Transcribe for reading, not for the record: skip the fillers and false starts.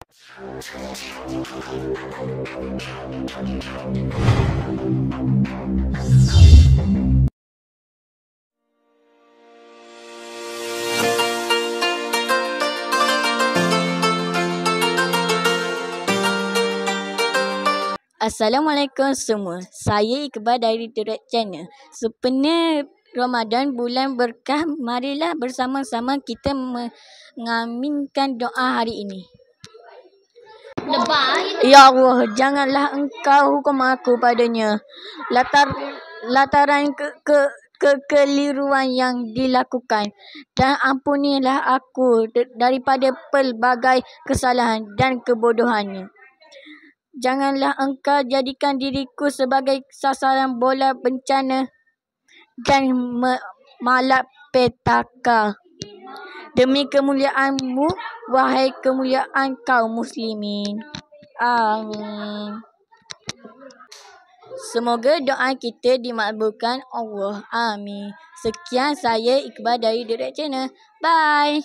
Assalamualaikum semua. Saya Iqbal dari Direct Channel. Sempena Ramadan, bulan berkah, marilah bersama-sama kita mengaminkan doa hari ini. Ya Allah, janganlah Engkau hukum aku padanya. Lantaran kekeliruan yang dilakukan, dan ampunilah aku daripada pelbagai kesalahan dan kebodohannya. Janganlah Engkau jadikan diriku sebagai sasaran bola bencana dan malapetaka. Demi kemuliaan-Mu, wahai kemuliaan kaum muslimin. Amin. Semoga doa kita dimakbulkan Allah. Amin. Sekian, saya Iqbal dari Direct Channel. Bye.